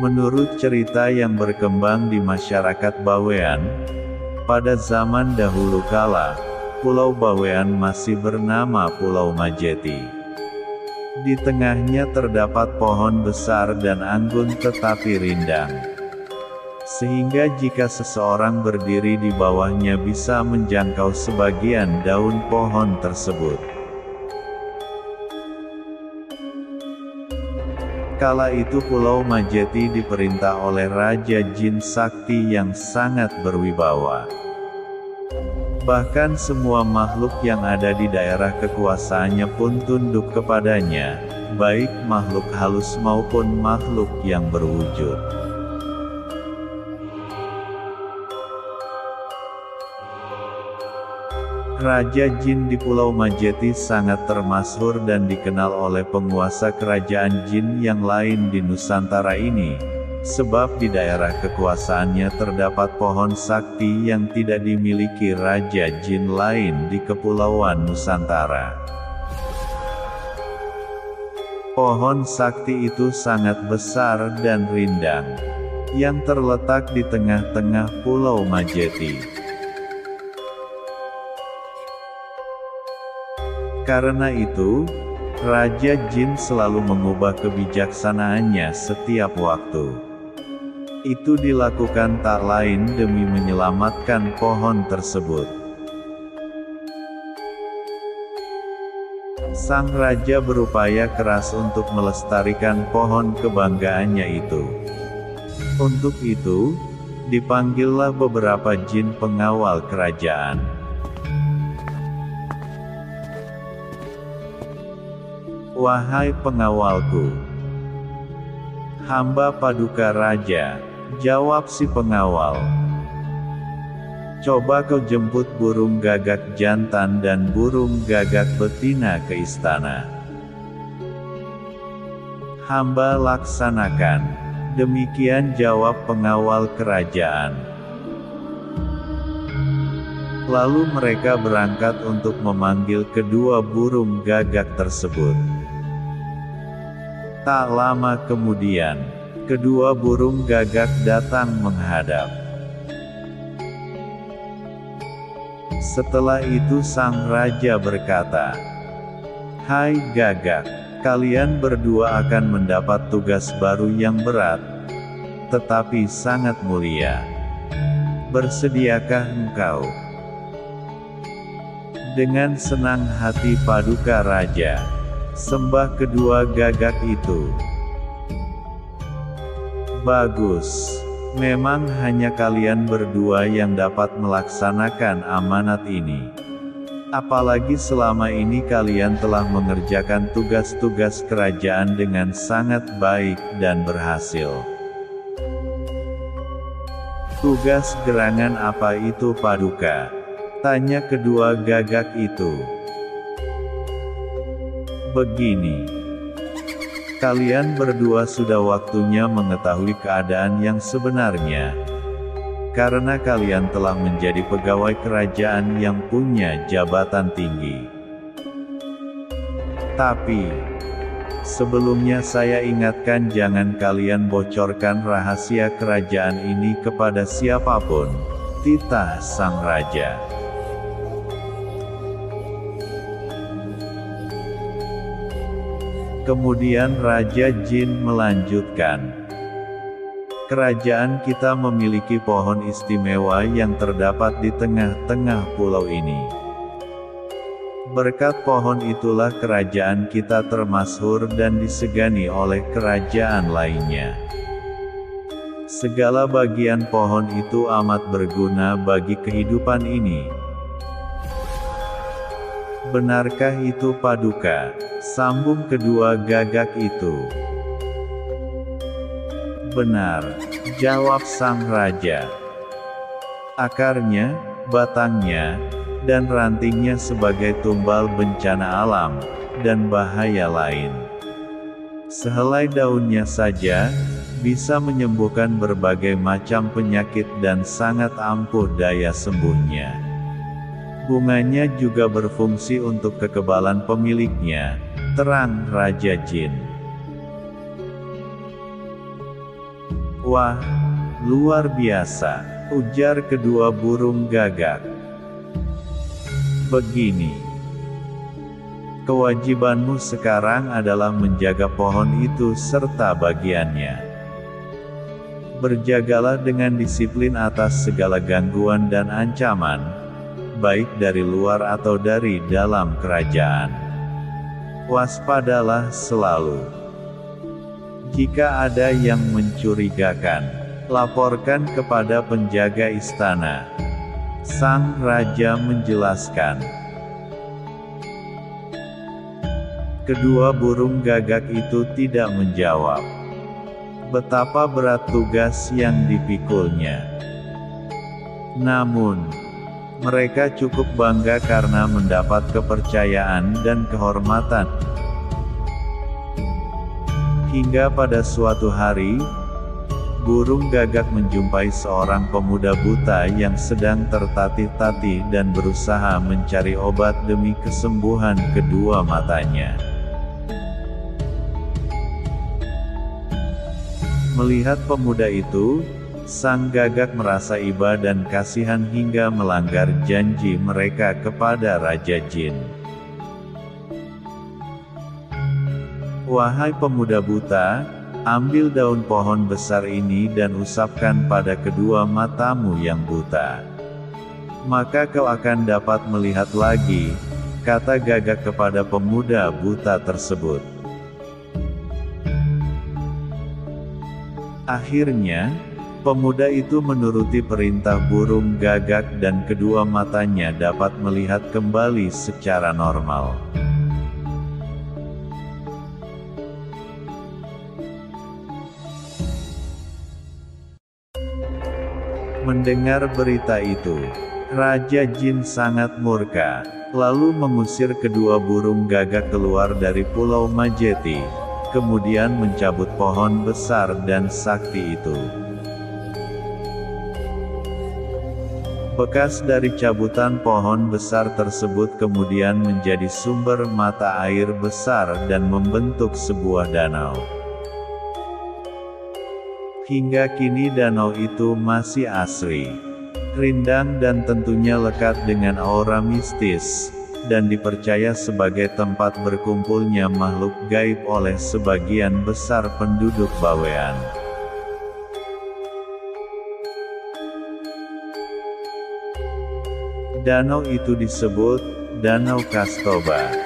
Menurut cerita yang berkembang di masyarakat Bawean, pada zaman dahulu kala, Pulau Bawean masih bernama Pulau Majeti. Di tengahnya terdapat pohon besar dan anggun tetapi rindang, sehingga jika seseorang berdiri di bawahnya bisa menjangkau sebagian daun pohon tersebut. Kala itu Pulau Majeti diperintah oleh Raja Jin Sakti yang sangat berwibawa. Bahkan semua makhluk yang ada di daerah kekuasaannya pun tunduk kepadanya, baik makhluk halus maupun makhluk yang berwujud. Raja Jin di Pulau Majeti sangat termasyhur dan dikenal oleh penguasa kerajaan Jin yang lain di Nusantara ini, sebab di daerah kekuasaannya terdapat pohon sakti yang tidak dimiliki Raja Jin lain di Kepulauan Nusantara. Pohon sakti itu sangat besar dan rindang, yang terletak di tengah-tengah Pulau Majeti. Karena itu, Raja Jin selalu mengubah kebijaksanaannya setiap waktu. Itu dilakukan tak lain demi menyelamatkan pohon tersebut. Sang Raja berupaya keras untuk melestarikan pohon kebanggaannya itu. Untuk itu, dipanggillah beberapa jin pengawal kerajaan. "Wahai pengawalku, hamba Paduka Raja," jawab si pengawal. "Coba kau jemput burung gagak jantan dan burung gagak betina ke istana." "Hamba laksanakan," demikian jawab pengawal kerajaan. Lalu mereka berangkat untuk memanggil kedua burung gagak tersebut. Tak lama kemudian, kedua burung gagak datang menghadap. Setelah itu sang raja berkata, "Hai gagak, kalian berdua akan mendapat tugas baru yang berat, tetapi sangat mulia. Bersediakah engkau?" Dengan senang hati Paduka Raja, sembah kedua gagak itu. "Bagus. Memang hanya kalian berdua yang dapat melaksanakan amanat ini. Apalagi selama ini kalian telah mengerjakan tugas-tugas kerajaan dengan sangat baik dan berhasil." "Tugas gerangan apa itu Paduka?" tanya kedua gagak itu. "Begini. Kalian berdua sudah waktunya mengetahui keadaan yang sebenarnya. Karena kalian telah menjadi pegawai kerajaan yang punya jabatan tinggi. Tapi, sebelumnya saya ingatkan jangan kalian bocorkan rahasia kerajaan ini kepada siapapun," titah sang raja. Kemudian Raja Jin melanjutkan, "Kerajaan kita memiliki pohon istimewa yang terdapat di tengah-tengah pulau ini. Berkat pohon itulah kerajaan kita termasyhur dan disegani oleh kerajaan lainnya. Segala bagian pohon itu amat berguna bagi kehidupan ini." "Benarkah itu Paduka?" sambung kedua gagak itu. "Benar," jawab sang raja. "Akarnya, batangnya, dan rantingnya sebagai tumbal bencana alam, dan bahaya lain. Sehelai daunnya saja, bisa menyembuhkan berbagai macam penyakit dan sangat ampuh daya sembuhnya. Bunganya juga berfungsi untuk kekebalan pemiliknya," terang Raja Jin. "Wah, luar biasa," ujar kedua burung gagak. "Begini, kewajibanmu sekarang adalah menjaga pohon itu serta bagiannya. Berjagalah dengan disiplin atas segala gangguan dan ancaman, baik dari luar atau dari dalam kerajaan. Waspadalah selalu. Jika ada yang mencurigakan, laporkan kepada penjaga istana." Sang raja menjelaskan. Kedua burung gagak itu tidak menjawab. Betapa berat tugas yang dipikulnya. Namun, mereka cukup bangga karena mendapat kepercayaan dan kehormatan. Hingga pada suatu hari, burung gagak menjumpai seorang pemuda buta yang sedang tertatih-tatih dan berusaha mencari obat demi kesembuhan kedua matanya. Melihat pemuda itu, sang gagak merasa iba dan kasihan hingga melanggar janji mereka kepada Raja Jin. "Wahai pemuda buta, ambil daun pohon besar ini dan usapkan pada kedua matamu yang buta. Maka kau akan dapat melihat lagi," kata gagak kepada pemuda buta tersebut. Akhirnya, pemuda itu menuruti perintah burung gagak dan kedua matanya dapat melihat kembali secara normal. Mendengar berita itu, Raja Jin sangat murka, lalu mengusir kedua burung gagak keluar dari Pulau Majeti. Kemudian mencabut pohon besar dan sakti itu. Bekas dari cabutan pohon besar tersebut kemudian menjadi sumber mata air besar dan membentuk sebuah danau. Hingga kini danau itu masih asri, rindang dan tentunya lekat dengan aura mistis, dan dipercaya sebagai tempat berkumpulnya makhluk gaib oleh sebagian besar penduduk Bawean. Danau itu disebut Danau Kastoba.